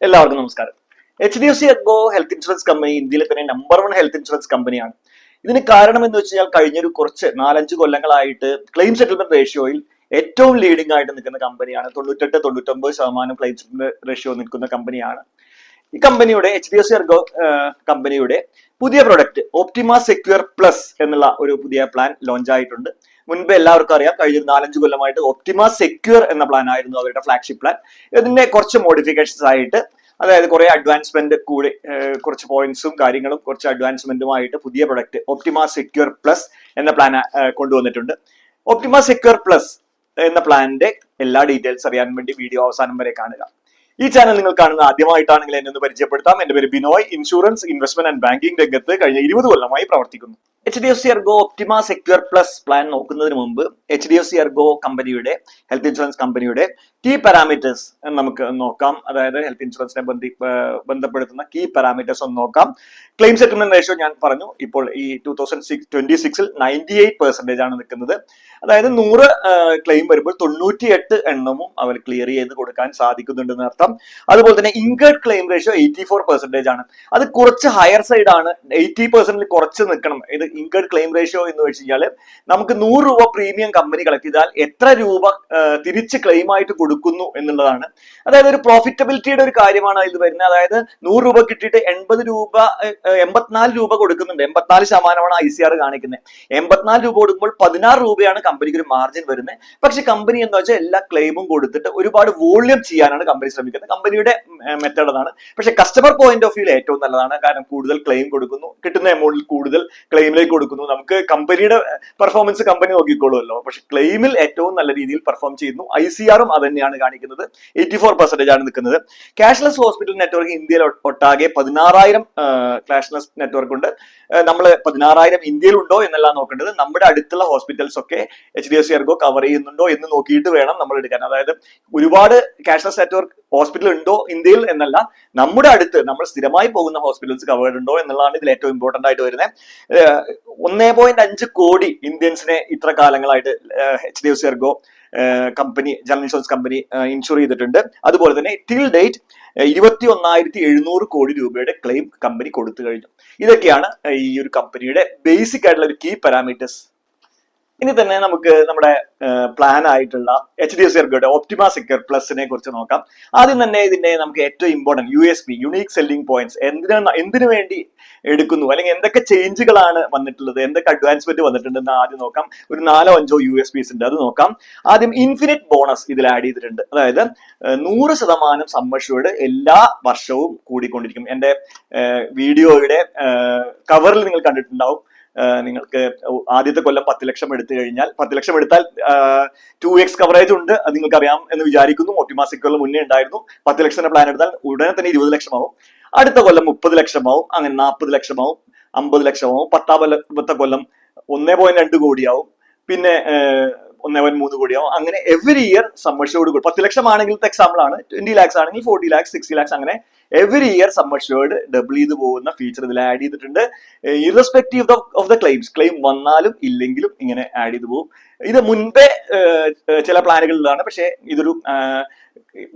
എല്ലാവർക്കും നമസ്കാരം. HDFC അഗ്ഗോ health insurance company ഇന്ത്യയിലെ തന്നെ നമ്പർ 1 ഹെൽത്ത് ഇൻഷുറൻസ് കമ്പനിയാണ്. ഇതിന് കാരണം എന്ന് വെച്ച് കഴിഞ്ഞാൽ കഴിഞ്ഞൊരു കുറച്ച് 4-5 കൊല്ലങ്ങളായിട്ട് ക്ലെയിം സെറ്റിൽമെന്റ് റേഷ്യോയിൽ ഏറ്റവും ലീഡിംഗ് ആയിട്ട് നിൽക്കുന്ന കമ്പനിയാണ്. 98-99% ക്ലെയിം സെറ്റിൽമെന്റ് റേഷ്യോ നിൽക്കുന്ന കമ്പനിയാണ്. ഈ കമ്പനിയുടെ HDFC അഗ്ഗോ കമ്പനിയുടെ പുതിയ പ്രൊഡക്റ്റ് ഒപ്റ്റിമ സെക്യൂർ പ്ലസ് എന്നുള്ള ഒരു പുതിയ പ്ലാൻ ലോഞ്ച് ആയിട്ടുണ്ട്. മുൻപ് എല്ലാവർക്കും അറിയാം, കഴിഞ്ഞ 4-5 കൊല്ലമായിട്ട് ഒപ്റ്റിമ സെക്യൂർ എന്ന പ്ലാൻ ആയിരുന്നു അവരുടെ ഫ്ലാഗ്ഷിപ്പ് പ്ലാൻ. ഇതിന്റെ കുറച്ച് മോഡിഫിക്കേഷൻസ് ആയിട്ട്, അതായത് കുറെ അഡ്വാൻസ്മെന്റ് കൂടി, കുറച്ച് പോയിന്റ്സും കാര്യങ്ങളും കുറച്ച് അഡ്വാൻസ്മെന്റുമായിട്ട് പുതിയ പ്രൊഡക്റ്റ് ഒപ്റ്റിമ സെക്യൂർ പ്ലസ് എന്ന പ്ലാൻ കൊണ്ടുവന്നിട്ടുണ്ട്. ഒപ്റ്റിമ സെക്യൂർ പ്ലസ് എന്ന പ്ലാനിന്റെ എല്ലാ ഡീറ്റെയിൽസ് അറിയാൻ വേണ്ടി വീഡിയോ അവസാനം വരെ കാണുക. ഈ ചാനൽ നിങ്ങൾ കാണുന്ന ആദ്യമായിട്ടാണെങ്കിൽ എന്നെ ഒന്ന് പരിചയപ്പെടുത്താം. എന്റെ പേര് Binoy. Insurance, investment and banking രംഗത്ത് കഴിഞ്ഞ 20 കൊല്ലമായി പ്രവർത്തിക്കുന്നു. HDFC Ergo Optima secure plus plan നോക്കുന്നതിന് മുമ്പ് HDFC അഗ്ഗോ കമ്പനിയുടെ ഹെൽത്ത് ഇൻഷുറൻസ് കമ്പനിയുടെ കീ പാരാമീറ്റേഴ്സ് നമുക്ക് നോക്കാം. അതായത് ഹെൽത്ത് ഇൻഷുറൻസിനെ ബന്ധപ്പെടുത്തുന്ന കീ പാരാമീറ്റേഴ്സ് ഒന്ന് നോക്കാം. ക്ലെയിം സെറ്റിൽമെന്റ് റേഷ്യോ ഞാൻ പറഞ്ഞു, ഇപ്പോൾ ഈ 2026 98% ആണ് നിൽക്കുന്നത്. അതായത് 100 ക്ലെയിം വരുമ്പോൾ 98 എണ്ണവും അവർ ക്ലിയർ ചെയ്ത് കൊടുക്കാൻ സാധിക്കുന്നുണ്ടെന്ന് അർത്ഥം. അതുപോലെ തന്നെ ഇൻകേർഡ് ക്ലെയിം റേഷ്യോ 84% ആണ്. അത് കുറച്ച് ഹയർ സൈഡ് ആണ്. 80% കുറച്ച് നിൽക്കണം. ഇത് ഇൻകേർഡ് ക്ലെയിം റേഷ്യോ എന്ന് വെച്ച് കഴിഞ്ഞാൽ നമുക്ക് 100 രൂപ പ്രീമിയം കമ്പനി കളക്ട് ചെയ്താൽ എത്ര രൂപ തിരിച്ച് ക്ലെയിം ആയിട്ട് കൊടുക്കുന്നു എന്നുള്ളതാണ്. അതായത് ഒരു പ്രോഫിറ്റബിലിറ്റിയുടെ ഒരു കാര്യമാണ് ഇത് വരുന്നത്. അതായത് 100 രൂപ കിട്ടിയിട്ട് 84 രൂപ കൊടുക്കുന്നുണ്ട്. 84% ICR കാണിക്കുന്നത്. 84 രൂപ കൊടുക്കുമ്പോൾ 16 രൂപയാണ് കമ്പനിക്ക് ഒരു മാർജിൻ വരുന്നത്. പക്ഷെ കമ്പനി എന്ന് വെച്ചാൽ എല്ലാ ക്ലെയിമും കൊടുത്തിട്ട് ഒരുപാട് വോള്യം ചെയ്യാനാണ് കമ്പനി ശ്രമിക്കുന്നത്. കമ്പനിയുടെ മെത്തേഡ് അതാണ്. പക്ഷെ കസ്റ്റമർ പോയിന്റ് ഓഫ് വ്യൂ ഏറ്റവും നല്ലതാണ്. കാരണം കൂടുതൽ ക്ലെയിം കൊടുക്കുന്നു, കിട്ടുന്ന എമൗണ്ടിൽ കൂടുതൽ ക്ലെയിമിലേക്ക് കൊടുക്കുന്നു. നമുക്ക് കമ്പനിയുടെ പെർഫോമൻസ് കമ്പനി നോക്കിക്കോളുമല്ലോ. പക്ഷെ ക്ലെയിമിൽ ഏറ്റവും നല്ല രീതിയിൽ പെർഫോം ചെയ്യുന്നു. ICR അത് തന്നെയാണ് കാണിക്കുന്നത്. 84% ആണ് നിൽക്കുന്നത്. ക്യാഷ്ലെസ് ഹോസ്പിറ്റൽ നെറ്റ്വർക്ക് ഇന്ത്യയിൽ ഒട്ടാകെ 16,000 ക്യാഷ്ലെസ് നെറ്റ്വർക്ക് ഉണ്ട്. നമ്മൾ 16,000 ഇന്ത്യയിൽ ഉണ്ടോ എന്നെല്ലാം നോക്കേണ്ടത് നമ്മുടെ അടുത്തുള്ള ഹോസ്പിറ്റൽസ് ഒക്കെ HDFC അഗ്ഗോ കവർ ചെയ്യുന്നുണ്ടോ എന്ന് നോക്കിയിട്ട് വേണം നമ്മൾ എടുക്കാൻ. അതായത് ഒരുപാട് ക്യാഷ്ലെസ് നെറ്റ്വർക്ക് ഹോസ്പിറ്റൽ ഉണ്ടോ ഇന്ത്യയിൽ എന്നല്ല, നമ്മുടെ അടുത്ത് നമ്മൾ സ്ഥിരമായി പോകുന്ന ഹോസ്പിറ്റൽസ് കവേർഡ് ഉണ്ടോ എന്നുള്ളതാണ് ഇതിൽ ഏറ്റവും ഇമ്പോർട്ടന്റ് ആയിട്ട് വരുന്നത്. 1.5 കോടി ഇന്ത്യൻസിനെ ഇത്ര കാലങ്ങളായിട്ട് HDFC Ergo company, general insurance company insure ചെയ്തിട്ടുണ്ട്. അതുപോലെ തന്നെ ടിൽ ഡേറ്റ് 21,700 കോടി രൂപയുടെ ക്ലെയിം കമ്പനി കൊടുത്തു കഴിഞ്ഞു. ഇതൊക്കെയാണ് ഈ ഒരു കമ്പനിയുടെ ബേസിക് ആയിട്ടുള്ള ഒരു കീ പാരാമീറ്റേഴ്സ്. ഇനി തന്നെ നമുക്ക് നമ്മുടെ പ്ലാൻ ആയിട്ടുള്ള HDFC അഗ്ഗോയുടെ ഒപ്റ്റിമ സെക്യൂർ പ്ലസിനെ കുറിച്ച് നോക്കാം. ആദ്യം തന്നെ ഇതിന്റെ നമുക്ക് ഏറ്റവും important USP, unique selling points, എന്തിനു വേണ്ടി എടുക്കുന്നു, അല്ലെങ്കിൽ എന്തൊക്കെ ചേഞ്ചുകളാണ് വന്നിട്ടുള്ളത്, എന്തൊക്കെ അഡ്വാൻസ്മെന്റ് വന്നിട്ടുണ്ടെന്ന് ആദ്യം നോക്കാം. ഒരു 4-5 USPs ഉണ്ട്, അത് നോക്കാം. ആദ്യം ഇൻഫിനിറ്റ് ബോണസ് ഇതിൽ ആഡ് ചെയ്തിട്ടുണ്ട്. അതായത് 100% സം അഷ്യൂർഡ് എല്ലാ വർഷവും കൂടിക്കൊണ്ടിരിക്കും. എന്റെ വീഡിയോയുടെ കവറിൽ നിങ്ങൾ കണ്ടിട്ടുണ്ടാവും. നിങ്ങൾക്ക് ആദ്യത്തെ കൊല്ലം 10 ലക്ഷം എടുത്തു കഴിഞ്ഞാൽ, 10 ലക്ഷം എടുത്താൽ 2x കവറേജ് ഉണ്ട്. അത് നിങ്ങൾക്ക് അറിയാം എന്ന് വിചാരിക്കുന്നു. ഒപ്റ്റിമ സെക്യൂറിൽ മുന്നേ ഉണ്ടായിരുന്നു. 10 ലക്ഷത്തിന്റെ പ്ലാൻ എടുത്താൽ ഉടനെ തന്നെ 20 ലക്ഷമാവും. അടുത്ത കൊല്ലം 30 ലക്ഷമാവും. അങ്ങനെ 40 ലക്ഷമാവും, 50 ലക്ഷമാവും. 10ാമത്തെ കൊല്ലം 1.2 കോടിയാവും. പിന്നെ 1.3 കോടിയാവും. അങ്ങനെ every year sum assured 10 lakh ആണെങ്കിലത്തെ എക്സാമ്പിൾ ആണ്. 20 lakhs ആണെങ്കിൽ 40 lakhs, 60 lakhs, അങ്ങനെ every year sum assured double ചെയ്ത് പോകുന്ന ഫീച്ചർ ഇതിൽ ആഡ് ചെയ്തിട്ടുണ്ട്. Irrespective of the claims, claim വന്നാലും ഇല്ലെങ്കിലും ഇങ്ങനെ ആഡ് ചെയ്ത് പോകും. ഇത് മുൻപേ ചില പ്ലാനുകളിലാണ്. പക്ഷേ ഇതൊരു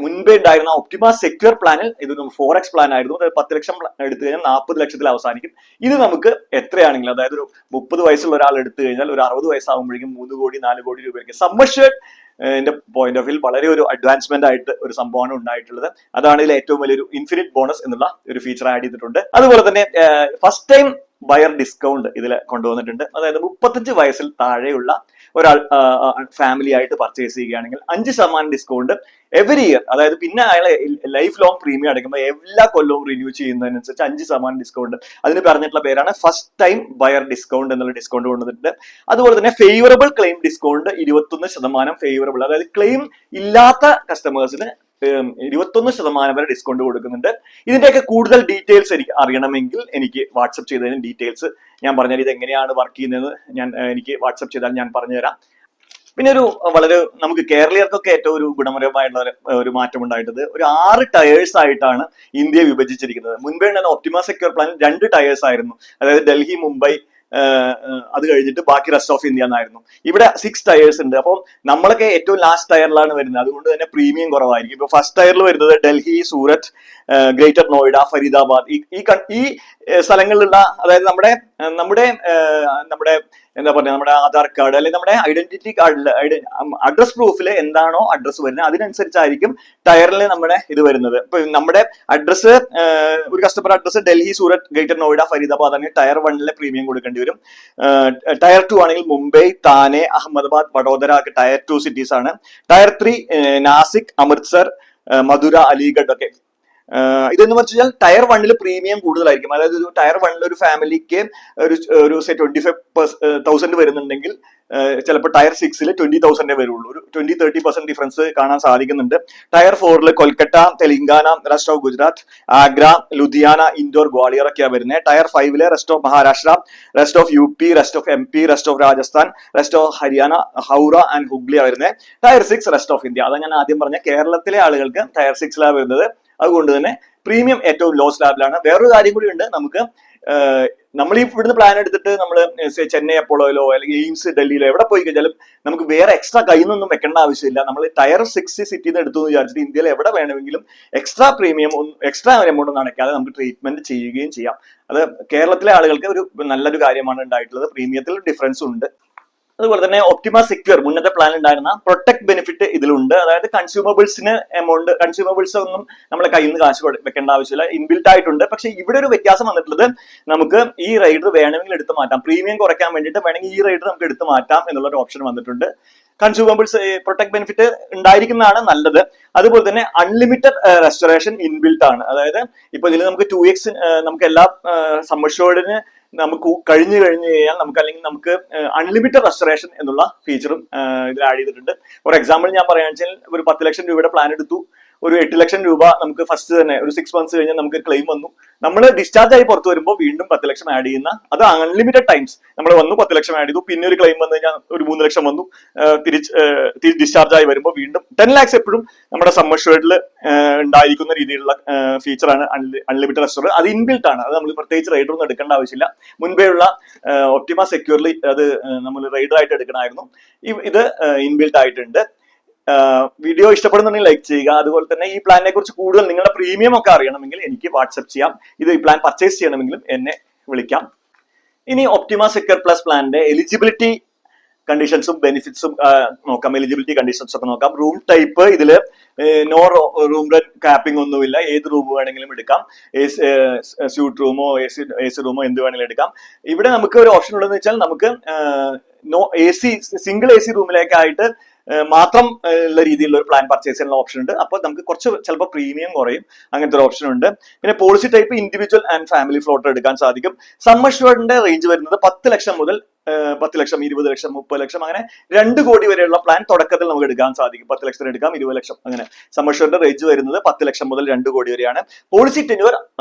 മുൻപേ ഉണ്ടായിരുന്ന ഒപ്റ്റിമ സെക്യൂർ പ്ലാനിൽ ഇതൊരു 4x പ്ലാൻ ആയിരുന്നു. 10 ലക്ഷം എടുത്തു കഴിഞ്ഞാൽ 40 ലക്ഷത്തിൽ അവസാനിക്കും. ഇത് നമുക്ക് എത്രയാണെങ്കിലും, അതായത് ഒരു 30 വയസ്സുള്ള ഒരാൾ എടുത്തു കഴിഞ്ഞാൽ ഒരു 60 വയസ്സാകുമ്പോഴേക്കും 3 കോടി 4 കോടി രൂപയ്ക്ക് sum assured point of view വളരെ ഒരു അഡ്വാൻസ്മെന്റ് ആയിട്ട് ഒരു സംഭവമാണ് ഉണ്ടായിട്ടുള്ളത്. അതാണ് ഇതിൽ ഏറ്റവും വലിയൊരു ഇൻഫിനിറ്റ് ബോണസ് എന്നുള്ള ഒരു ഫീച്ചർ ആഡ് ചെയ്തിട്ടുണ്ട്. അതുപോലെ തന്നെ ഫസ്റ്റ് ടൈം ബയർ ഡിസ്കൗണ്ട് ഇതിൽ കൊണ്ടുവന്നിട്ടുണ്ട്. അതായത് 35 വയസ്സിൽ താഴെയുള്ള ഒരാൾ ഫാമിലി ആയിട്ട് പർച്ചേസ് ചെയ്യുകയാണെങ്കിൽ 5% ഡിസ്കൗണ്ട് എവറി ഇയർ. അതായത് പിന്നെ അയാളെ ലൈഫ് ലോങ് പ്രീമിയം അടയ്ക്കുമ്പോൾ എല്ലാ കൊല്ലവും റിന്യൂ ചെയ്യുന്നതിനനുസരിച്ച് 5% ഡിസ്കൗണ്ട്. അതിന് പറഞ്ഞിട്ടുള്ള പേരാണ് ഫസ്റ്റ് ടൈം ബയർ ഡിസ്കൗണ്ട് എന്നുള്ള ഡിസ്കൗണ്ട് കൊണ്ടുവന്നിട്ടുണ്ട്. അതുപോലെ തന്നെ ഫേവറബിൾ ക്ലെയിം ഡിസ്കൗണ്ട് 21% ഫേവറബിൾ. അതായത് ക്ലെയിം ഇല്ലാത്ത കസ്റ്റമേഴ്സിന് 21% വരെ ഡിസ്കൗണ്ട് കൊടുക്കുന്നുണ്ട്. ഇതിന്റെയൊക്കെ കൂടുതൽ ഡീറ്റെയിൽസ് എനിക്ക് അറിയണമെങ്കിൽ എനിക്ക് വാട്സപ്പ് ചെയ്തതിന് ഡീറ്റെയിൽസ് ഞാൻ പറഞ്ഞാൽ ഇത് എങ്ങനെയാണ് വർക്ക് ചെയ്യുന്നത് എനിക്ക് വാട്സപ്പ് ചെയ്താൽ ഞാൻ പറഞ്ഞുതരാം. പിന്നെ വളരെ നമുക്ക് കേരളീയർക്കൊക്കെ ഏറ്റവും ഒരു ഗുണപരമായിട്ടുള്ള ഒരു മാറ്റം ഉണ്ടായിട്ടത് ഒരു 6 ടയേഴ്സ് ആയിട്ടാണ് ഇന്ത്യയെ വിഭജിച്ചിരിക്കുന്നത്. മുൻപേ ഉണ്ടായിരുന്ന ഒപ്റ്റിമ സെക്യൂർ പ്ലാൻ 2 ടയേഴ്സ് ആയിരുന്നു. അതായത് ഡൽഹി, മുംബൈ, അത് കഴിഞ്ഞിട്ട് ബാക്കി റെസ്റ്റ് ഓഫ് ഇന്ത്യ എന്നായിരുന്നു. ഇവിടെ 6 ടയേഴ്സ് ഉണ്ട്. അപ്പം നമ്മളൊക്കെ ഏറ്റവും ലാസ്റ്റ് ടയറിലാണ് വരുന്നത്, അതുകൊണ്ട് തന്നെ പ്രീമിയം കുറവായിരിക്കും. ഇപ്പൊ ഫസ്റ്റ് ടയറിൽ വരുന്നത് ഡൽഹി, സൂറത്ത്, ഗ്രേറ്റർ നോയിഡ, ഫരീദാബാദ്, ഈ സ്ഥലങ്ങളിലുള്ള, അതായത് നമ്മുടെ നമ്മുടെ നമ്മുടെ എന്താ പറയുക, നമ്മുടെ ആധാർ കാർഡ് അല്ലെങ്കിൽ നമ്മുടെ ഐഡന്റിറ്റി കാർഡിൽ അഡ്രസ് പ്രൂഫിൽ എന്താണോ അഡ്രസ് വരുന്നത് അതിനനുസരിച്ചായിരിക്കും ടയറിൽ നമ്മുടെ ഇത് വരുന്നത്. ഇപ്പൊ നമ്മുടെ അഡ്രസ്, ഒരു കസ്റ്റമർ അഡ്രസ് ഡൽഹി, സൂറത്ത്, ഗ്രേറ്റർ നോയിഡ, ഫരീദാബാദ് ആണെങ്കിൽ ടയർ 1 പ്രീമിയം കൊടുക്കേണ്ടി വരും. ടയർ 2 ആണെങ്കിൽ മുംബൈ, താനെ, അഹമ്മദാബാദ്, വഡോദര ഒക്കെ ടയർ 2 സിറ്റീസ് ആണ്. ടയർ 3 നാസിക്, അമൃത്സർ, മധുര, അലിഗഡ് ഒക്കെ. ഇതെന്ന് വെച്ചാൽ ടയർ 1 പ്രീമിയം കൂടുതലായിരിക്കും. അതായത് ഒരു ടയർ 1 ഒരു ഫാമിലിക്ക് ഒരു 25,000 വരുന്നുണ്ടെങ്കിൽ ചിലപ്പോൾ ടയർ 6 20,000 വരുള്ളൂ. ഒരു 20-30% ഡിഫറൻസ് കാണാൻ സാധിക്കുന്നുണ്ട്. Tier 4 Kolkata, Telangana, rest of Gujarat, Agra, Ludhiana, Indore, Gwalior ഒക്കെയാണ് വരുന്നത്. Tier 5 rest of Maharashtra, rest of UP, rest of MP, rest of Rajasthan, rest of Haryana, Howrah and ഹുഗ്ലിയാണ് വരുന്നത്. Tier 6 rest of India. അതാണ് ഞാൻ ആദ്യം പറഞ്ഞ കേരളത്തിലെ ആളുകൾക്ക് ടയർ 6 വരുന്നത്. അതുകൊണ്ട് തന്നെ പ്രീമിയം ഏറ്റവും ലോ സ്ലാബിലാണ്. വേറൊരു കാര്യം കൂടി ഉണ്ട്, നമുക്ക് നമ്മൾ ഈ ഇവിടുന്ന് പ്ലാൻ എടുത്തിട്ട് നമ്മൾ ചെന്നൈ അപ്പോളോയിലോ അല്ലെങ്കിൽ എയിംസ് ഡൽഹിയിലോ എവിടെ പോയി കഴിഞ്ഞാലും നമുക്ക് വേറെ എക്സ്ട്രാ കയ്യിൽ നിന്നൊന്നും വെക്കേണ്ട ആവശ്യമില്ല. നമ്മൾ ടയർ 6 സിറ്റിന്ന് എടുത്തു എന്ന് വിചാരിച്ചിട്ട് ഇന്ത്യയിൽ എവിടെ വേണമെങ്കിലും എക്സ്ട്രാ പ്രീമിയം എക്സ്ട്രാ എമൗണ്ട് ഒന്നും അടയ്ക്കാതെ നമുക്ക് ട്രീറ്റ്മെന്റ് ചെയ്യുകയും ചെയ്യാം. അത് കേരളത്തിലെ ആളുകൾക്ക് ഒരു നല്ലൊരു കാര്യമാണ് ഉണ്ടായിട്ടുള്ളത്. പ്രീമിയത്തിൽ ഡിഫറൻസ് ഉണ്ട്. അതുപോലെ തന്നെ ഒപ്റ്റിമ സെക്യൂർ മുന്നത്തെ പ്ലാൻ ഉണ്ടായിരുന്ന പ്രൊട്ടക്ട് ബെനിഫിറ്റ് ഇതിലുണ്ട്. അതായത് കൺസ്യൂമബിൾസ് ഒന്നും നമ്മളെ കയ്യിൽ നിന്ന് കാശ് വെക്കേണ്ട ആവശ്യമില്ല, ഇൻബിൽറ്റ് ആയിട്ടുണ്ട്. പക്ഷെ ഇവിടെ ഒരു വ്യത്യാസം വന്നിട്ടുള്ളത്, നമുക്ക് ഈ റൈഡർ വേണമെങ്കിൽ എടുത്ത് മാറ്റാം. പ്രീമിയം കുറയ്ക്കാൻ വേണ്ടിയിട്ട് വേണമെങ്കിൽ ഈ റൈഡർ നമുക്ക് എടുത്ത് മാറ്റാം എന്നുള്ള ഒരു ഓപ്ഷൻ വന്നിട്ടുണ്ട്. കൺസ്യൂമബിൾസ് പ്രൊട്ടക്ട് ബെനിഫിറ്റ് ഉണ്ടായിരിക്കുന്നതാണ് നല്ലത്. അതുപോലെ തന്നെ അൺലിമിറ്റഡ് റെസ്റ്റോറേഷൻ ഇൻബിൽറ്റ് ആണ്. അതായത് ഇപ്പൊ ഇതിൽ നമുക്ക് 2x നമുക്ക് എല്ലാ സമ്മർഷോർഡിന് നമുക്ക് കഴിഞ്ഞു കഴിഞ്ഞാൽ നമുക്ക് അൺലിമിറ്റഡ് റെസ്റ്റോറേഷൻ എന്നുള്ള ഫീച്ചറും ഇതിൽ ആഡ് ചെയ്തിട്ടുണ്ട്. ഫോർ എക്സാമ്പിൾ ഞാൻ പറയുകയാണെന്ന് വെച്ചാൽ ഒരു 10 ലക്ഷം രൂപയുടെ പ്ലാൻ എടുത്തു, ഒരു 8 ലക്ഷം രൂപ നമുക്ക് ഫസ്റ്റ് തന്നെ ഒരു 6 മന്ത്സ് കഴിഞ്ഞാൽ നമുക്ക് ക്ലെയിം വന്നു. നമ്മൾ ഡിസ്ചാർജ് ആയി പുറത്തു വരുമ്പോൾ വീണ്ടും 10 ലക്ഷം ആഡ് ചെയ്യുന്ന, അത് അൺലിമിറ്റഡ് ടൈംസ് നമ്മൾ വന്നു 10 ലക്ഷം ആഡ് ചെയ്തു, പിന്നെ ഒരു ക്ലെയിം വന്നു കഴിഞ്ഞാൽ ഒരു 3 ലക്ഷം വന്നു, തിരിച്ച് ഡിസ്ചാർജ് ആയി വരുമ്പോൾ വീണ്ടും 10 lakhs എപ്പോഴും നമ്മുടെ സമ്മർഷേർഡിൽ ഉണ്ടായിരിക്കുന്ന രീതിയിലുള്ള ഫീച്ചറാണ് അൺലിമിറ്റഡ് റെസ്റ്റോറൻറ്റ്. അത് ഇൻബിൽറ്റ് ആണ്. അത് നമ്മൾ പ്രത്യേകിച്ച് റൈഡർ ഒന്നും എടുക്കേണ്ട ആവശ്യമില്ല. മുൻപേ ഉള്ള ഒപ്റ്റിമ സെക്യൂർലി അത് നമ്മൾ റൈഡർ ആയിട്ട് എടുക്കണമായിരുന്നു. ഇത് ഇൻബിൽറ്റ് ആയിട്ടുണ്ട്. വീഡിയോ ഇഷ്ടപ്പെടുന്നുണ്ടെങ്കിൽ ലൈക്ക് ചെയ്യുക. അതുപോലെ തന്നെ ഈ പ്ലാനിനെ കുറിച്ച് കൂടുതൽ നിങ്ങളുടെ പ്രീമിയം ഒക്കെ അറിയണമെങ്കിൽ എനിക്ക് വാട്സ്ആപ്പ് ചെയ്യാം. ഇത് ഈ പ്ലാൻ പർച്ചേസ് ചെയ്യണമെങ്കിലും എന്നെ വിളിക്കാം. ഇനി ഒപ്റ്റിമ സെക്യൂർ പ്ലസ് പ്ലാനിന്റെ എലിജിബിലിറ്റി കണ്ടീഷൻസും ബെനിഫിറ്റ്സും നോക്കാം. എലിജിബിലിറ്റി കണ്ടീഷൻസ് ഒക്കെ നോക്കാം. റൂം ടൈപ്പ് ഇതില് നോ റൂം റെന്റ് കാപ്പിംഗ് ഒന്നുമില്ല. ഏത് റൂം വേണമെങ്കിലും എടുക്കാം. സ്യൂട്ട് റൂമോ AC റൂമോ എന്ത് വേണമെങ്കിലും എടുക്കാം. ഇവിടെ നമുക്ക് ഒരു ഓപ്ഷൻ ഉള്ളതെന്ന് വെച്ചാൽ നമുക്ക് സിംഗിൾ AC റൂമിലേക്കായിട്ട് മാത്രം ഉള്ള രീതിയിലുള്ള ഒരു പ്ലാൻ പർച്ചേസ് ചെയ്യാനുള്ള ഓപ്ഷൻ ഉണ്ട്. അപ്പോൾ നമുക്ക് കുറച്ച് ചിലപ്പോൾ പ്രീമിയം കുറയും, അങ്ങനത്തെ ഒരു ഓപ്ഷൻ ഉണ്ട്. പിന്നെ policy type individual and family floater എടുക്കാൻ സാധിക്കും. സം അഷ്വർഡിന്റെ റേഞ്ച് വരുന്നത് 10 ലക്ഷം മുതൽ 10 ലക്ഷം, 20 ലക്ഷം, 30 ലക്ഷം, അങ്ങനെ 2 കോടി വരെയുള്ള പ്ലാൻ തുടക്കത്തിൽ നമുക്ക് എടുക്കാൻ സാധിക്കും. 10 ലക്ഷത്തിന് എടുക്കാം, 20 ലക്ഷം, അങ്ങനെ. സം അഷ്വർഡിന്റെ റേഞ്ച് വരുന്നത് 10 ലക്ഷം മുതൽ 2 കോടി വരെയാണ്. പോളിസി ടെന്യൂർ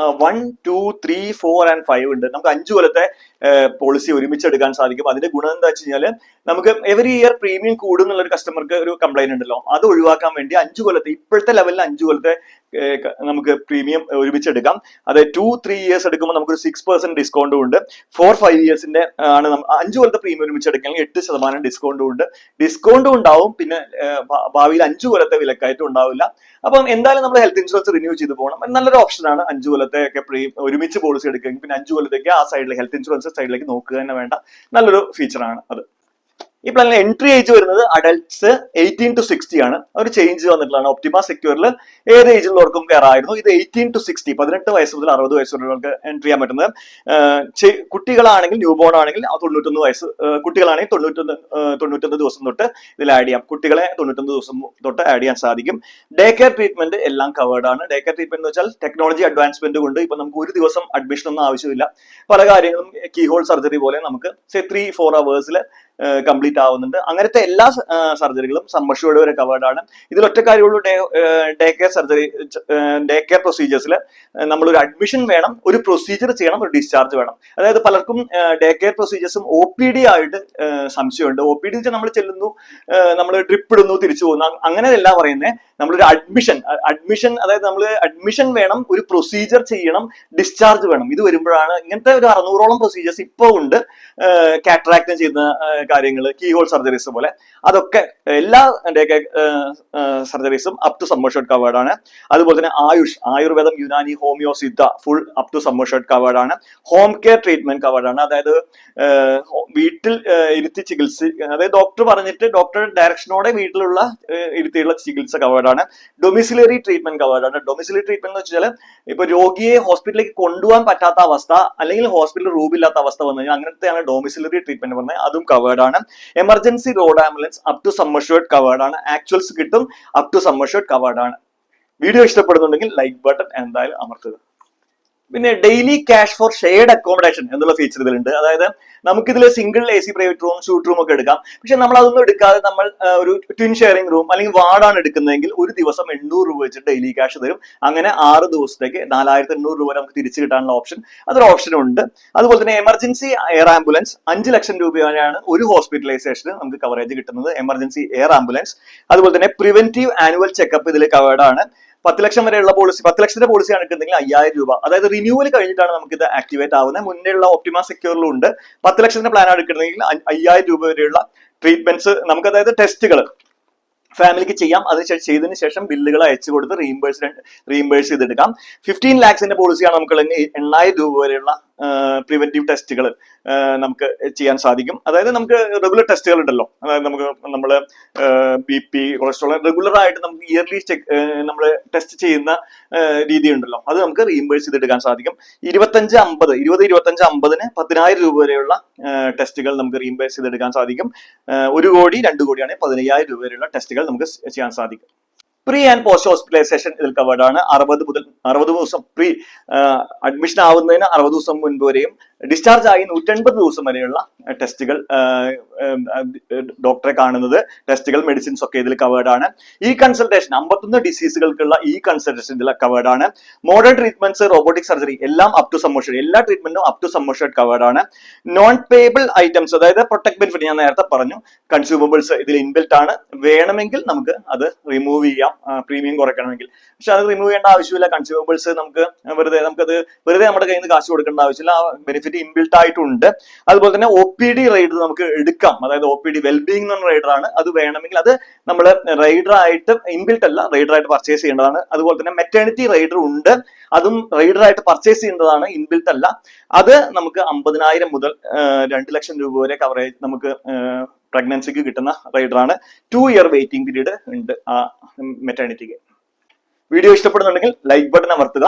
1, 2, 3, 4 and 5 ഉണ്ട്. നമുക്ക് 5 കൊല്ലത്തെ പോളിസി ഒരുമിച്ച് എടുക്കാൻ സാധിക്കും. അതിന്റെ ഗുണം എന്താ വെച്ച് കഴിഞ്ഞാൽ നമുക്ക് എവറി ഇയർ പ്രീമിയം കൂടും എന്നുള്ള ഒരു കസ്റ്റമർക്ക് ഒരു കംപ്ലൈന്റ് ഉണ്ടല്ലോ, അത് ഒഴിവാക്കാൻ വേണ്ടി 5 കൊല്ലത്തെ ഇപ്പോഴത്തെ ലെവലിൽ 5 കൊല്ലത്തെ നമുക്ക് പ്രീമിയം ഒരുമിച്ച് എടുക്കാം. അതായത് 2-3 years എടുക്കുമ്പോൾ നമുക്കൊരു 6% ഡിസ്കൗണ്ടും ഉണ്ട്. 4-5 yearsന്റെ ആണ് 5 കൊല്ലത്തെ പ്രീമിയം ഒരുമിച്ച് എടുക്കുകയാണെങ്കിൽ 8% ഡിസ്കൗണ്ടും ഉണ്ട്. ഡിസ്കൗണ്ടും ഉണ്ടാവും, പിന്നെ ഭാവിയിൽ 5 കൊല്ലത്തെ വിലക്കയറ്റം ഉണ്ടാവില്ല. അപ്പം എന്തായാലും നമ്മൾ ഹെൽത്ത് ഇൻഷുറൻസ് റിന്യൂ ചെയ്ത് പോകണം. നല്ലൊരു ഓപ്ഷനാണ് 5 കൊല്ലത്തെ ഒക്കെ ഒരുമിച്ച് പോളിസി എടുക്കുകയെങ്കിൽ പിന്നെ 5 കൊല്ലത്തേക്ക് ആ സൈഡിലേക്ക് ഹെൽത്ത് ഇൻഷുറൻസ് സൈഡിലേക്ക് നോക്കുക തന്നെ വേണ്ട. നല്ലൊരു ഫീച്ചറാണ് അത്. ഈ പ്ലാനിൽ എൻട്രി ഏജ് വരുന്നത് അഡൽട്ട്സ് 18 to 60 ആണ്. ഒരു ചേഞ്ച് വന്നിട്ടുള്ളതാണ്. ഒപ്റ്റിമ സെക്യൂറിൽ ഏത് ഏജിലുള്ളവർക്കും കയറായിരുന്നു. ഇത് 18 to 60, 18 വയസ്സ് മുതൽ 60 വയസ്സ് വരെയുള്ളവർക്ക് എൻട്രി ചെയ്യാൻ പറ്റുന്നത്. കുട്ടികളാണെങ്കിൽ ന്യൂ ബോൺ ആണെങ്കിൽ 91 വയസ്സ്, കുട്ടികളാണെങ്കിൽ 91 ദിവസം തൊട്ട് ഇതിൽ ആഡ് ചെയ്യാം. കുട്ടികളെ 91 ദിവസം തൊട്ട് ആഡ് ചെയ്യാൻ സാധിക്കും. ഡേ കെയർ ട്രീറ്റ്മെന്റ് എല്ലാം കവേർഡ് ആണ്. ഡേ കെയർ ട്രീറ്റ്മെന്റ് എന്ന് വെച്ചാൽ ടെക്നോളജി അഡ്വാൻസ്മെന്റ് കൊണ്ട് ഇപ്പൊ നമുക്ക് ഒരു ദിവസം അഡ്മിഷൻ ഒന്നും ആവശ്യമില്ല. പല കാര്യങ്ങളും കീ ഹോൾ സർജറി പോലെ നമുക്ക് 3-4 hours കംപ്ലീറ്റ് ആവുന്നുണ്ട്. അങ്ങനത്തെ എല്ലാ സർജറികളും സം അഷ്യൂർഡ് വരെ കവേർഡ് ആണ്. ഇതിൽ ഒറ്റ കാര്യമുള്ളൂ, day care surgery, day care പ്രൊസീജിയേഴ്സിൽ നമ്മളൊരു അഡ്മിഷൻ വേണം, ഒരു പ്രൊസീജിയർ ചെയ്യണം, ഒരു ഡിസ്ചാർജ് വേണം. അതായത് പലർക്കും ഡേ കെയർ പ്രൊസീജിയേഴ്സും OPD ആയിട്ട് സംശയമുണ്ട്. OPD നമ്മൾ ചെല്ലുന്നു, നമ്മൾ ഡ്രിപ്പ് ഇടുന്നു, തിരിച്ചു പോകുന്നു, അങ്ങനെയല്ല പറയുന്നത്. നമ്മളൊരു അഡ്മിഷൻ അതായത് നമ്മൾ അഡ്മിഷൻ വേണം, ഒരു പ്രൊസീജിയർ ചെയ്യണം, ഡിസ്ചാർജ് വേണം. ഇത് വരുമ്പോഴാണ് ഇങ്ങനത്തെ ഒരു 600ഓളം പ്രൊസീജിയേഴ്സ് ഇപ്പോൾ ഉണ്ട്. കാറ്ററാക്ട് ചെയ്യുന്ന കാര്യങ്ങൾ, കീ ഹോൾ സർജറീസ് പോലെ, അതൊക്കെ എല്ലാ സർജറീസും up to some assured covered ആണ്. അതുപോലെ തന്നെ ആയുർവേദം, Unani, homeo, Siddha full up to some assured covered ആണ്. ഹോം കെയർ ട്രീറ്റ്മെന്റ് കവേർഡ് ആണ്. അതായത് വീട്ടിൽ ഇരുത്തി ചികിത്സ, അതായത് ഡോക്ടർ പറഞ്ഞിട്ട് ഡോക്ടറുടെ ഡയറക്ഷനോടെ വീട്ടിലുള്ള ഇരുത്തിയുള്ള ചികിത്സ കവേർഡ് ആണ്. ഡൊമിസിലറി ട്രീറ്റ്മെന്റ് കവേർഡ് ആണ്. ഡൊമിസിലറി ട്രീറ്റ്മെന്റ് എന്ന് വെച്ചാൽ ഇപ്പൊ രോഗിയെ ഹോസ്പിറ്റലിലേക്ക് കൊണ്ടുപോകാൻ പറ്റാത്ത അവസ്ഥ, അല്ലെങ്കിൽ ഹോസ്പിറ്റൽ റൂമില്ലാത്ത അവസ്ഥ വന്നു കഴിഞ്ഞാൽ അങ്ങനത്തെയാണ് ഡൊമിസിലറി ട്രീറ്റ്മെന്റ് പറഞ്ഞത്, അതും കവേർഡ് ആണ്. Emergency road ambulance up to some assured covered ആണ്. ആക്ച്വൽസ് കിട്ടും, അപ് ടു സം അഷ്യൂർഡ് കവേർഡ് ആണ്. വീഡിയോ ഇഷ്ടപ്പെടുന്നുണ്ടെങ്കിൽ ലൈക്ക് ബട്ടൺ എന്തായാലും അമർത്തുക. പിന്നെ daily cash for shared accommodation എന്നുള്ള ഫീച്ചർ ഇതിലുണ്ട്. അതായത് നമുക്കിതിൽ single AC private room, suite room ഒക്കെ എടുക്കാം. പക്ഷെ നമ്മൾ അതൊന്നും എടുക്കാതെ നമ്മൾ ഒരു ട്വിൻ ഷെയറിംഗ് റൂം അല്ലെങ്കിൽ വാർഡാണ് എടുക്കുന്നതെങ്കിൽ ഒരു ദിവസം 800 രൂപ വെച്ചിട്ട് ഡെയിലി ക്യാഷ് തരും. അങ്ങനെ 6 ദിവസത്തേക്ക് 4800 രൂപ നമുക്ക് തിരിച്ചു കിട്ടാനുള്ള അതൊരു ഓപ്ഷൻ ഉണ്ട്. അതുപോലെ തന്നെ എമർജൻസി എയർ ആംബുലൻസ് 5 ലക്ഷം രൂപയാണ് ഒരു ഹോസ്പിറ്റലൈസേഷന് നമുക്ക് കവറേജ് കിട്ടുന്നത്, എമർജൻസി എയർ ആംബുലൻസ്. അതുപോലെ തന്നെ പ്രിവെന്റീവ് ആനുവൽ ചെക്കപ്പ് ഇതിൽ കവേർഡ് ആണ്. 10 ലക്ഷം വരെയുള്ള പോളിസി, 10 ലക്ഷത്തിന്റെ പോളിസിയാണ് എടുക്കുന്നെങ്കിൽ 5000 രൂപ. അതായത് റിന്യൂവൽ കഴിഞ്ഞിട്ടാണ് നമുക്ക് ഇത് ആക്ടിവേറ്റ് ആവുന്നത്. മുന്നേയുള്ള ഒപ്റ്റിമ സെക്യൂറിലും ഉണ്ട്. 10 ലക്ഷത്തിന്റെ പ്ലാനാണ് എടുക്കുന്നെങ്കിൽ 5000 രൂപ വരെയുള്ള ട്രീറ്റ്മെന്റ്സ് നമുക്ക്, അതായത് ടെസ്റ്റുകൾ ഫാമിലിക്ക് ചെയ്യാം. അത് ചെയ്തതിനു ശേഷം ബില്ലുകൾ അയച്ചു കൊടുത്ത് റീഇംബേഴ്സ് ചെയ്തെടുക്കാം. 15 ലാക്സിന്റെ പോളിസിയാണ് നമുക്ക് 8000 രൂപ വരെയുള്ള പ്രിവെന്റീവ് ടെസ്റ്റുകൾ നമുക്ക് ചെയ്യാൻ സാധിക്കും. അതായത് നമുക്ക് റെഗുലർ ടെസ്റ്റുകൾ ഉണ്ടല്ലോ, അതായത് നമ്മള് BP, കൊളസ്ട്രോൾ റെഗുലർ ആയിട്ട് നമുക്ക് ഇയർലി നമ്മൾ ടെസ്റ്റ് ചെയ്യുന്ന രീതി ഉണ്ടല്ലോ, അത് നമുക്ക് റീഇംബേഴ്സ് ചെയ്തെടുക്കാൻ സാധിക്കും. 25-50 20-25-50 10,000 രൂപ വരെയുള്ള ടെസ്റ്റുകൾ നമുക്ക് റീഇംബേഴ്സ് ചെയ്തെടുക്കാൻ സാധിക്കും. 1 കോടി 2 കോടിയാണ് 15,000 രൂപ വരെയുള്ള ടെസ്റ്റുകൾ നമുക്ക് ചെയ്യാൻ സാധിക്കും. പ്രീ ആൻഡ് പോസ്റ്റ് ഹോസ്പിറ്റലൈസേഷൻ ഇതിൽ കവേർഡ് ആണ്. 60 ദിവസം പ്രീ അഡ്മിഷൻ ആവുന്നതിന് 60 ദിവസം മുൻപ് വരെയും ഡിസ്ചാർജ് ആയി 180 ദിവസം വരെയുള്ള ടെസ്റ്റുകൾ, ഡോക്ടറെ കാണുന്നത്, ടെസ്റ്റുകൾ, മെഡിസിൻസ് ഒക്കെ ഇതിൽ കവേർഡ് ആണ്. ഈ കൺസൾട്ടേഷൻ 51 ഡിസീസുകൾക്കുള്ള ഈ കൺസൾട്ടേഷൻ ഇതിൽ കവേർഡ് ആണ്. മോഡേൺ ട്രീറ്റ്മെന്റ്സ്, റോബോട്ടിക് സർജറി എല്ലാം അപ് ടു സം അഷ്യൂർഡ്, എല്ലാ ട്രീറ്റ്മെന്റും up to some assured covered ആണ്. നോൺ പേബിൾ ഐറ്റംസ്, അതായത് പ്രൊട്ടക്ട് ബെനിഫിറ്റ് ഞാൻ നേരത്തെ പറഞ്ഞു, കൺസ്യൂമബിൾസ് ഇതിൽ ഇൻബിൽറ്റ് ആണ്. വേണമെങ്കിൽ നമുക്ക് അത് റിമൂവ് ചെയ്യാം, പ്രീമിയം കുറയ്ക്കണമെങ്കിൽ. പക്ഷെ അത് റിമൂവ് ചെയ്യേണ്ട ആവശ്യമില്ല. കൺസ്യൂമബിൾസ് നമുക്കത് വെറുതെ നമ്മുടെ കയ്യിൽ നിന്ന് കാശ് കൊടുക്കേണ്ട ആവശ്യമില്ല. ആ ബെനിഫിറ്റ് ഇൻബിൽറ്റ് ആയിട്ടുണ്ട്. അതുപോലെ തന്നെ OPD റൈഡർ നമുക്ക് എടുക്കാം. അതായത് OPD വെൽബീയിങ് എന്ന് പറഞ്ഞ റൈഡർ ആണ്. അത് വേണമെങ്കിൽ അത് നമ്മൾ റൈഡർ ആയിട്ട്, ഇൻബിൽറ്റ് അല്ല, റൈഡർ ആയിട്ട് പർച്ചേസ് ചെയ്യേണ്ടതാണ്. അതുപോലെ തന്നെ മെറ്റേണിറ്റി റൈഡർ ഉണ്ട്, അതും റൈഡർ ആയിട്ട് പർച്ചേസ് ചെയ്യേണ്ടതാണ്, ഇൻബിൽറ്റ് അല്ല. അത് നമുക്ക് 50,000 മുതൽ 2 ലക്ഷം രൂപ വരെ കവറേജ് നമുക്ക് പ്രഗ്നൻസിക്ക് കിട്ടുന്ന റൈഡറാണ്. 2 ഇയർ വെയിറ്റിംഗ് പീരീഡ് ഉണ്ട് ആ മെറ്റേണിറ്റിക്ക്. വീഡിയോ ഇഷ്ടപ്പെടുന്നുണ്ടെങ്കിൽ ലൈക്ക് ബട്ടൺ അമർത്തുക.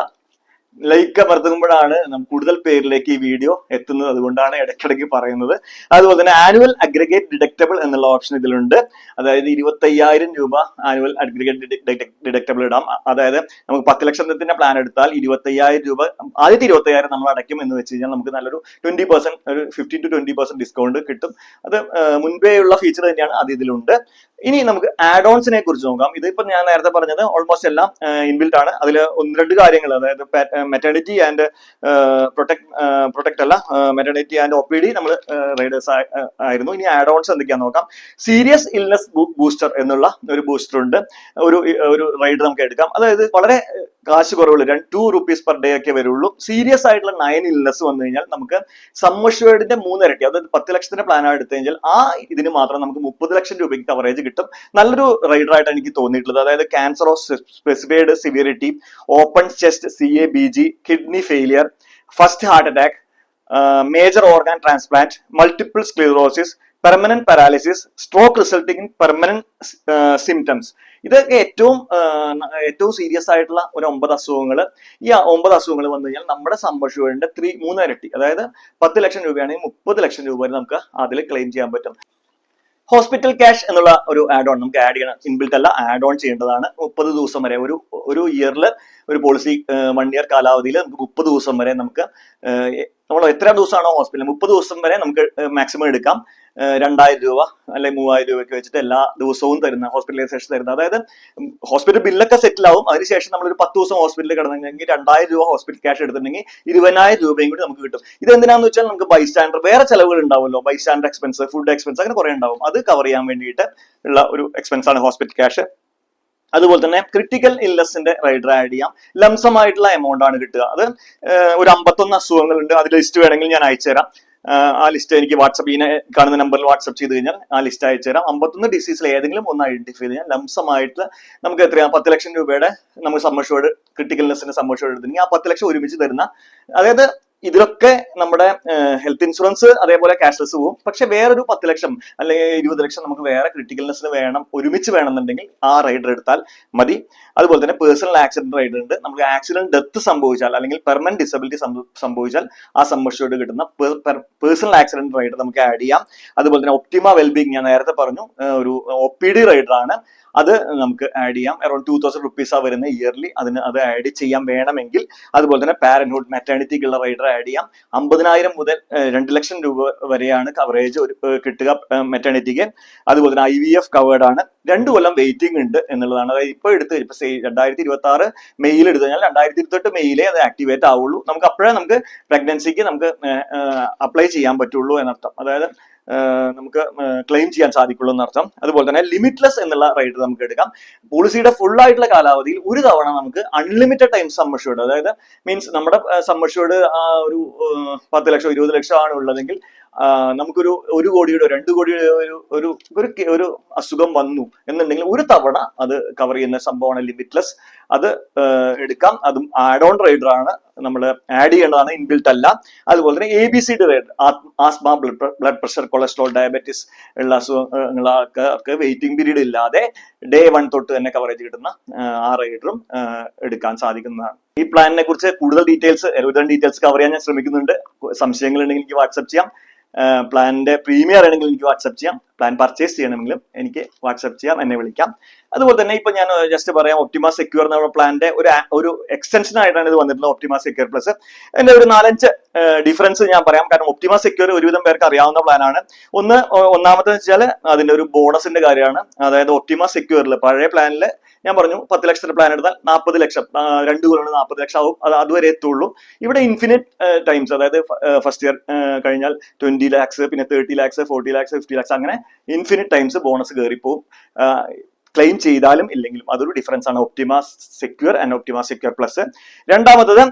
ലൈക്ക് അമർത്തുമ്പോഴാണ് കൂടുതൽ പേരിലേക്ക് ഈ വീഡിയോ എത്തുന്നത്, അതുകൊണ്ടാണ് ഇടയ്ക്കിടയ്ക്ക് പറയുന്നത്. അതുപോലെ തന്നെ ആനുവൽ അഗ്രിഗേറ്റ് ഡിഡക്റ്റബിൾ എന്നുള്ള ഓപ്ഷൻ ഇതിലുണ്ട്. അതായത് 25,000 രൂപ ആനുവൽ അഗ്രിഗേറ്റ് ഡിഡക്റ്റബിൾ ഇടാം. അതായത് നമുക്ക് 10 ലക്ഷത്തിന്റെ പ്ലാൻ എടുത്താൽ 25,000 രൂപ, ആദ്യത്തെ 25,000 നമ്മൾ അടയ്ക്കും എന്ന് വെച്ച് കഴിഞ്ഞാൽ നമുക്ക് നല്ലൊരു 20%, ഒരു 15 to 20% ഡിസ്കൗണ്ട് കിട്ടും. അത് മുൻപേ ഉള്ള ഫീച്ചർ തന്നെയാണ്, അത് ഇതിലുണ്ട്. ഇനി നമുക്ക് ആഡ് ഓൺസിനെ കുറിച്ച് നോക്കാം. ഇതിപ്പോ ഞാൻ നേരത്തെ പറഞ്ഞത് ഓൾമോസ്റ്റ് എല്ലാം ഇൻബിൽറ്റ് ആണ്. അതിൽ 1-2 കാര്യങ്ങൾ, അതായത് മെറ്റേണിറ്റി ആൻഡ് പ്രൊട്ടക്ട് അല്ല, മെറ്റേണിറ്റി ആൻഡ് OPD നമ്മൾ റൈഡേഴ്സ് ആയിരുന്നു. ഇനി ആഡ് ഓൺസ് എന്തൊക്കെയാന്ന് നോക്കാം. സീരിയസ് ഇൽനെസ് ബൂസ്റ്റർ എന്നുള്ള ഒരു ബൂസ്റ്റർ ഉണ്ട്, ഒരു റൈഡ് നമുക്ക് എടുക്കാം. അതായത് വളരെ കാശ് കുറവുള്ളൂ, 2 rupees പെർ ഡേ ഒക്കെ വരുള്ളൂ. സീരിയസ് ആയിട്ടുള്ള 9 ഇൽനെസ് വന്നു കഴിഞ്ഞാൽ നമുക്ക് സം അഷ്യൂർഡിന്റെ 3 ഇരട്ടി, അതായത് 10 ലക്ഷത്തിന്റെ പ്ലാനാണ് എടുത്തു കഴിഞ്ഞാൽ ആ ഇതിന് മാത്രം നമുക്ക് 30 ലക്ഷം രൂപയ്ക്ക് കവറേജ് കിട്ടും. നല്ലൊരു റൈഡർ ആയിട്ട് എനിക്ക് തോന്നിയിട്ടുള്ളത്. അതായത് cancer of specified severity, open chest CABG, kidney failure, first heart attack, major organ transplant, multiple sclerosis, permanent paralysis, stroke resulting in permanent symptoms. ഇതൊക്കെ ഏറ്റവും സീരിയസ് ആയിട്ടുള്ള ഒരു 9 അസുഖങ്ങൾ. ഈ 9 അസുഖങ്ങൾ വന്നു കഴിഞ്ഞാൽ നമ്മുടെ സം അഷ്യൂർഡിന്റെ 3 ഇരട്ടി, അതായത് 10 ലക്ഷം രൂപയാണെങ്കിൽ 30 ലക്ഷം രൂപ വരെ നമുക്ക് അതിൽ ക്ലെയിം ചെയ്യാൻ പറ്റും. ഹോസ്പിറ്റൽ ക്യാഷ് എന്നുള്ള ഒരു ആഡ് ഓൺ നമുക്ക് ആഡ് ചെയ്യണം, ഇൻബിൽറ്റ് അല്ല, ആഡ് ഓൺ ചെയ്യേണ്ടതാണ്. 30 ദിവസം വരെ, ഒരു ഇയറിൽ ഒരു പോളിസി 1 ഇയർ കാലാവധിയിൽ നമുക്ക് 30 ദിവസം വരെ നമുക്ക് നമ്മൾ എത്ര ദിവസമാണോ ഹോസ്പിറ്റലിൽ 30 ദിവസം വരെ നമുക്ക് മാക്സിമം എടുക്കാം. 2000 രൂപ അല്ലെങ്കിൽ 3000 രൂപയൊക്കെ വെച്ചിട്ട് എല്ലാ ദിവസവും തരുന്ന ഹോസ്പിറ്റലൈസേഷൻ തരുന്ന, അതായത് ഹോസ്പിറ്റൽ ബില്ലൊക്കെ സെറ്റിൽ ആവും. അതിനുശേഷം നമ്മളൊരു 10 ദിവസം ഹോസ്പിറ്റലിൽ കിടന്നിട്ടുണ്ടെങ്കിൽ 2000 രൂപ ഹോസ്പിറ്റൽ ക്യാഷ് എടുത്തിട്ടുണ്ടെങ്കിൽ 20000 രൂപയും കൂടി നമുക്ക് കിട്ടും. ഇത് എന്തിനാന്ന് വെച്ചാൽ നമുക്ക് ബൈസ്റ്റാൻഡർ വേറെ ചെലവുകൾ ഉണ്ടാവുമല്ലോ, ബൈസ്റ്റാൻഡർ എക്സ്പെൻസ്, ഫുഡ് എക്സ്പെൻസ്, അങ്ങനെ കുറെ ഉണ്ടാവും. അത് കവർ ചെയ്യാൻ വേണ്ടിയിട്ട് ഉള്ള ഒരു എക്സ്പെൻസ് ആണ് ഹോസ്പിറ്റൽ ക്യാഷ്. അതുപോലെ തന്നെ ക്രിട്ടിക്കൽ ഇൽനെസിന്റെ റൈഡർ ആഡ് ചെയ്യാം. ലംസമായിട്ടുള്ള എമൗണ്ട് ആണ് കിട്ടുക. അത് ഒരു 51 അസുഖങ്ങളുണ്ട്. അതിൽ ലിസ്റ്റ് വേണമെങ്കിൽ ഞാൻ അയച്ചു തരാം. ആ ലിസ്റ്റ് എനിക്ക് വാട്സപ്പിനെ കാണുന്ന നമ്പറിൽ വാട്സപ്പ് ചെയ്ത് കഴിഞ്ഞാൽ ആ ലിസ്റ്റ് അയച്ചു തരാം. 51 ഡിസീസിൽ ഏതെങ്കിലും ഒന്ന് ഐഡന്റിഫൈ ചെയ്ത് കഴിഞ്ഞാൽ ലംസമായിട്ട് നമുക്ക് എത്രയാണ് 10 ലക്ഷം രൂപയുടെ നമുക്ക് സമ്മർഷോർഡ് ക്രിട്ടിക്കൽനെസിന്റെ സമ്മർഷോർഡ് എടുത്തിട്ടുണ്ടെങ്കിൽ ആ 10 ലക്ഷം ഒരുമിച്ച് തരുന്ന, അതായത് ഇതിലൊക്കെ നമ്മുടെ ഹെൽത്ത് ഇൻഷുറൻസ് അതേപോലെ ക്യാഷ്ലെസ് പോകും. പക്ഷെ വേറൊരു 10 ലക്ഷം അല്ലെങ്കിൽ 20 ലക്ഷം നമുക്ക് വേറെ ക്രിട്ടിക്കൽനെസ്സിന് വേണം, ഒരുമിച്ച് വേണമെന്നുണ്ടെങ്കിൽ ആ റൈഡർ എടുത്താൽ മതി. അതുപോലെ തന്നെ പേഴ്സണൽ ആക്സിഡന്റ് റൈഡർ ഉണ്ട്. നമുക്ക് ആക്സിഡന്റ് ഡെത്ത് സംഭവിച്ചാൽ അല്ലെങ്കിൽ പെർമനന്റ് ഡിസബിലിറ്റി സംഭവിച്ചാൽ ആ സമ്മർഷോർഡ് കിട്ടുന്ന പേഴ്സണൽ ആക്സിഡന്റ് റൈഡർ നമുക്ക് ആഡ് ചെയ്യാം. അതുപോലെ തന്നെ ഒപ്റ്റിമ വെൽബീങ് ഞാൻ നേരത്തെ പറഞ്ഞു, ഒരു OPD റൈഡർ ആണ്. അത് നമുക്ക് ആഡ് ചെയ്യാം. അറൌണ്ട് 2000 റുപ്പീസാണ് വരുന്ന ഇയർലി. അത് ആഡ് ചെയ്യാൻ വേണമെങ്കിൽ. അതുപോലെ തന്നെ പാരന്റ്ഹുഡ് മെറ്റേണിറ്റിക്കുള്ള റൈഡർ ആഡ് ചെയ്യാം. 50,000 മുതൽ 2 ലക്ഷം രൂപ വരെയാണ് കവറേജ് കിട്ടുക മെറ്റേണിറ്റിക്ക്. അതുപോലെ തന്നെ IVF കവേർഡ് ആണ്. 2 കൊല്ലം വെയിറ്റിംഗ് ഉണ്ട് എന്നുള്ളതാണ്. അതായത് ഇപ്പൊ 2026 മെയ്യിൽ എടുത്തു കഴിഞ്ഞാൽ 2028 മെയ്യിലേ അത് ആക്ടിവേറ്റ് ആവുള്ളൂ. നമുക്ക് അപ്പോഴേ നമുക്ക് പ്രഗ്നൻസിക്ക് നമുക്ക് അപ്ലൈ ചെയ്യാൻ പറ്റുള്ളൂ എന്നർത്ഥം. അതായത് നമുക്ക് ക്ലെയിം ചെയ്യാൻ സാധിക്കുള്ളൂ എന്നർത്ഥം. അതുപോലെ തന്നെ ലിമിറ്റ്ലെസ് എന്നുള്ള റൈഡർ നമുക്ക് എടുക്കാം. പോളിസിയുടെ ഫുൾ ആയിട്ടുള്ള കാലാവധിയിൽ ഒരു തവണ നമുക്ക് അൺലിമിറ്റഡ് ടൈം സമ്മർഷോർഡ്, അതായത് മീൻസ് നമ്മുടെ സമ്മർഷോർഡ് ഒരു 10 ലക്ഷം 20 ലക്ഷം ആണ് ഉള്ളതെങ്കിൽ നമുക്കൊരു 1 കോടിയുടെ 2 കോടിയുടെ ഒരു അസുഖം വന്നു എന്നുണ്ടെങ്കിൽ ഒരു തവണ അത് കവർ ചെയ്യുന്ന സംഭവമാണ് ലിമിറ്റ്ലെസ്. അത് എടുക്കാം. അതും ആഡ് ഓൺ റൈഡർ ആണ്, നമ്മൾ ആഡ് ചെയ്യേണ്ടതാണ്, ഇൻബിൽട്ട് അല്ല. അതുപോലെ തന്നെ ABCD rider, asthma, blood pressure, cholesterol, diabetes ഉള്ള അസുഖങ്ങൾക്ക് വെയിറ്റിംഗ് പീരീഡ് ഇല്ലാതെ ഡേ 1 തൊട്ട് തന്നെ കവറേജ് കിട്ടുന്ന ആ റൈഡറും എടുക്കാൻ സാധിക്കുന്നതാണ്. ഈ പ്ലാനിനെ കുറിച്ച് കൂടുതൽ ഡീറ്റെയിൽസ് കവർ ചെയ്യാൻ ഞാൻ ശ്രമിക്കുന്നുണ്ട്. സംശയങ്ങൾ ഉണ്ടെങ്കിൽ എനിക്ക് വാട്സപ്പ് ചെയ്യാം. പ്ലാനിന്റെ പ്രീമിയർ ആണെങ്കിൽ എനിക്ക് വാട്സപ്പ് ചെയ്യാം. പ്ലാൻ പർച്ചേസ് ചെയ്യണമെങ്കിലും എനിക്ക് വാട്സപ്പ് ചെയ്യാം, എന്നെ വിളിക്കാം. അതുപോലെ തന്നെ ഇപ്പൊ ഞാൻ ജസ്റ്റ് പറയാം, ഒപ്റ്റിമ സെക്യൂർ എന്ന പ്ലാനിന്റെ ഒരു എക്സ്റ്റൻഷൻ ആയിട്ടാണ് ഇത് വന്നിട്ടുള്ളത്, ഒപ്റ്റിമ സെക്യൂർ പ്ലസ്. അതിന്റെ ഒരു 4-5 ഡിഫറൻസ് ഞാൻ പറയാം. കാരണം ഒപ്റ്റിമ സെക്യൂർ ഒരുവിധം പേർക്ക് അറിയാവുന്ന പ്ലാനാണ്. ഒന്നാമത്തെ വെച്ചാൽ അതിന്റെ ഒരു ബോണസിന്റെ കാര്യമാണ്. അതായത് ഒപ്റ്റിമ സെക്യൂറിൽ പഴയ പ്ലാനിൽ ഞാൻ പറഞ്ഞു 10 ലക്ഷത്തിന്റെ പ്ലാൻ എടുത്താൽ 40 ലക്ഷം, 2 കൊല്ലം 40 ലക്ഷം ആവും. അത് അതുവരെ എത്തുള്ളൂ. ഇവിടെ ഇൻഫിനിറ്റ് ടൈംസ്, അതായത് ഫസ്റ്റ് ഇയർ കഴിഞ്ഞാൽ 20 lakhs, പിന്നെ 30 lakhs, 40 lakhs, 50 lakhs, അങ്ങനെ ഇൻഫിനിറ്റ് ടൈംസ് ബോണസ് കയറിപ്പോവും. ക്ലെയിം ചെയ്താലും ഇല്ലെങ്കിലും അതൊരു ഡിഫറൻസ് ആണ് Optima secure and Optima secure plus. രണ്ടാമത്തത്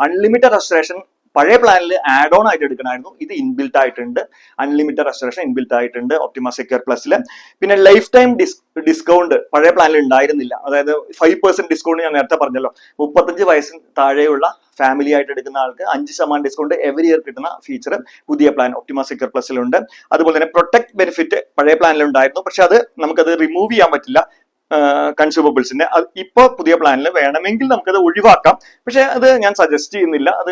അൺലിമിറ്റഡ് റെസ്റ്റോറേഷൻ പഴയ പ്ലാനിൽ ആഡ് ഓൺ ആയിട്ട് എടുക്കണമായിരുന്നു. ഇത് ഇൻബിൽട്ട് ആയിട്ടുണ്ട്, അൺലിമിറ്റഡ് റെസ്റ്റോറേഷൻ ഇൻബിൽട്ട് ആയിട്ടുണ്ട് ഒപ്റ്റിമ സെക്യൂർ പ്ലസിൽ. പിന്നെ ലൈഫ് ടൈം ഡിസ്കൗണ്ട് പഴയ പ്ലാനിൽ ഉണ്ടായിരുന്നില്ല. അതായത് 5% ഡിസ്കൗണ്ട് ഞാൻ നേരത്തെ പറഞ്ഞല്ലോ. 35 വയസ്സിന് താഴെയുള്ള ഫാമിലി ആയിട്ട് എടുക്കുന്ന ആൾക്ക് 5% ഡിസ്കൗണ്ട് എവറി ഇയർ കിട്ടുന്ന ഫീച്ചർ പുതിയ പ്ലാൻ ഒപ്റ്റിമ സെക്യൂർ പ്ലസിലുണ്ട്. അതുപോലെ തന്നെ പ്രൊട്ടക്ട് ബെനിഫിറ്റ് പഴയ പ്ലാനിൽ ഉണ്ടായിരുന്നു, പക്ഷെ അത് നമുക്കത് റിമൂവ് ചെയ്യാൻ പറ്റില്ല കൺസ്യൂമബിൾസിന്റെ. ഇപ്പൊ പുതിയ പ്ലാനിൽ വേണമെങ്കിൽ നമുക്കത് ഒഴിവാക്കാം, പക്ഷെ അത് ഞാൻ സജസ്റ്റ് ചെയ്യുന്നില്ല. അത്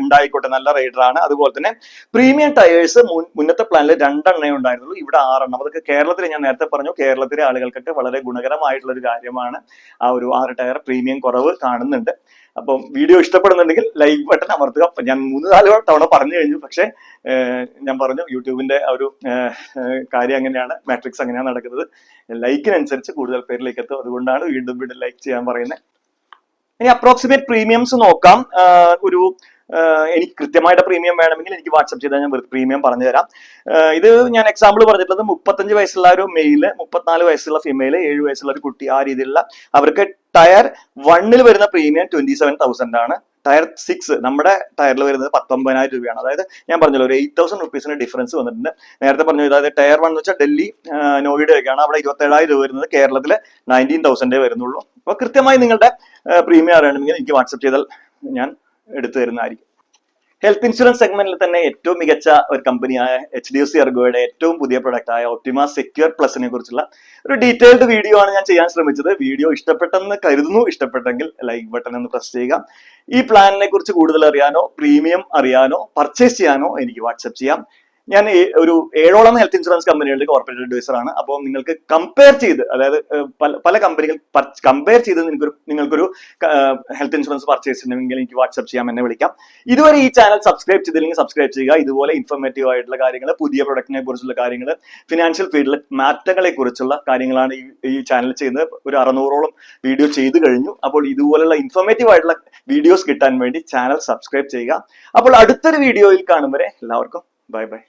ഉണ്ടായിക്കോട്ടെ, നല്ല റൈഡർ ആണ്. അതുപോലെ തന്നെ പ്രീമിയം ടയേഴ്സ് മുന്നത്തെ പ്ലാനിൽ 2 എണ്ണേ ഉണ്ടായിരുന്നുള്ളൂ, ഇവിടെ 6 എണ്ണം. അതൊക്കെ കേരളത്തിൽ ഞാൻ നേരത്തെ പറഞ്ഞു, കേരളത്തിലെ ആളുകൾക്കൊക്കെ വളരെ ഗുണകരമായിട്ടുള്ള ഒരു കാര്യമാണ്. ആ ഒരു 6 ടയർ പ്രീമിയം കുറവ് കാണുന്നുണ്ട്. അപ്പം വീഡിയോ ഇഷ്ടപ്പെടുന്നുണ്ടെങ്കിൽ ലൈക്ക് ബട്ടൺ അമർത്തുക. അപ്പൊ ഞാൻ 3-4 തവണ പറഞ്ഞു കഴിഞ്ഞു, പക്ഷെ ഞാൻ പറഞ്ഞു യൂട്യൂബിന്റെ ഒരു കാര്യം അങ്ങനെയാണ്, മാട്രിക്സ് അങ്ങനെയാണ് നടക്കുന്നത്. ലൈക്കിനനുസരിച്ച് കൂടുതൽ പേരിലേക്ക് എത്തും. അതുകൊണ്ടാണ് വീണ്ടും ലൈക്ക് ചെയ്യാൻ പറയുന്നത്. ഇനി അപ്രോക്സിമേറ്റ് പ്രീമിയംസ് നോക്കാം. എനിക്ക് കൃത്യമായിട്ട് പ്രീമിയം വേണമെങ്കിൽ എനിക്ക് വാട്സപ്പ് ചെയ്താൽ ഞാൻ പ്രീമിയം പറഞ്ഞു തരാം. ഇത് ഞാൻ എക്സാമ്പിൾ പറഞ്ഞിട്ടുള്ളത് 35 വയസ്സുള്ള ഒരു മെയില്, 34 വയസ്സുള്ള ഫീമെയില്, 7 വയസ്സുള്ള ഒരു കുട്ടി, ആ രീതിയിലുള്ള അവർക്ക് ടയർ 1 വരുന്ന പ്രീമിയം 27,000 ആണ്. ടയർ 6 നമ്മുടെ ടയറിൽ വരുന്നത് 19,000 രൂപയാണ്. അതായത് ഞാൻ പറഞ്ഞല്ലോ ഒരു 8,000 റുപ്പീസിന് ഡിഫറൻസ് വന്നിട്ടുണ്ട്. നേരത്തെ പറഞ്ഞു, അതായത് ടയർ 1 എന്ന് വെച്ചാൽ ഡൽഹി നോയിഡയൊക്കെയാണ്, അവിടെ 27,000 രൂപ വരുന്നത്, കേരളത്തിൽ 19,000 വരുന്നുള്ളൂ. അപ്പൊ കൃത്യമായി നിങ്ങളുടെ പ്രീമിയം അറിയണമെങ്കിൽ എനിക്ക് വാട്സപ്പ് ചെയ്താൽ ഞാൻ എടുത്തു തരുന്നതായിരിക്കും. ഹെൽത്ത് ഇൻഷുറൻസ് സെഗ്മെന്റിൽ തന്നെ ഏറ്റവും മികച്ച ഒരു കമ്പനിയായ HDFC ERGOയുടെ ഏറ്റവും പുതിയ പ്രൊഡക്റ്റ് ആയ ഒപ്റ്റിമ സെക്യൂർ പ്ലസിനെ കുറിച്ചുള്ള ഒരു ഡീറ്റെയിൽഡ് വീഡിയോ ആണ് ഞാൻ ചെയ്യാൻ ശ്രമിച്ചത്. വീഡിയോ ഇഷ്ടപ്പെട്ടെന്ന് കരുതുന്നു. ഇഷ്ടപ്പെട്ടെങ്കിൽ ലൈക്ക് ബട്ടൺ ഒന്ന് പ്രസ് ചെയ്യുക. ഈ പ്ലാനിനെ കുറിച്ച് കൂടുതൽ അറിയാനോ പ്രീമിയം അറിയാനോ പർച്ചേസ് ചെയ്യാനോ എനിക്ക് വാട്സപ്പ് ചെയ്യാം. ഞാൻ ഒരു 7ഓളം ഹെൽത്ത് ഇൻഷുറൻസ് കമ്പനികളുടെ കോർപ്പറേറ്റ് അഡ്വൈസർ ആണ്. അപ്പോൾ നിങ്ങൾക്ക് കമ്പയർ ചെയ്ത്, അതായത് പല കമ്പനികൾ കമ്പയർ ചെയ്ത് നിങ്ങൾക്കൊരു ഹെൽത്ത് ഇൻഷുറൻസ് പർച്ചേസ് ചെയ്യണമെങ്കിൽ എനിക്ക് വാട്സ്ആപ്പ് ചെയ്യാം, എന്നെ വിളിക്കാം. ഇതുവരെ ഈ ചാനൽ സബ്സ്ക്രൈബ് ചെയ്തില്ലെങ്കിൽ സബ്സ്ക്രൈബ് ചെയ്യുക. ഇതുപോലെ ഇൻഫോർമേറ്റീവ് ആയിട്ടുള്ള കാര്യങ്ങൾ, പുതിയ പ്രൊഡക്റ്റിനെ കുറിച്ചുള്ള കാര്യങ്ങൾ, ഫിനാൻഷ്യൽ ഫീൽഡിലെ മാറ്റങ്ങളെ കുറിച്ചുള്ള കാര്യങ്ങളാണ് ഈ ചാനൽ ചെയ്യുന്നത്. ഒരു 600ഓളം വീഡിയോ ചെയ്തു കഴിഞ്ഞു. അപ്പോൾ ഇതുപോലുള്ള ഇൻഫോർമേറ്റീവ് ആയിട്ടുള്ള വീഡിയോസ് കിട്ടാൻ വേണ്ടി ചാനൽ സബ്സ്ക്രൈബ് ചെയ്യുക. അപ്പോൾ അടുത്തൊരു വീഡിയോയിൽ കാണും വരെ എല്ലാവർക്കും ബൈ ബൈ.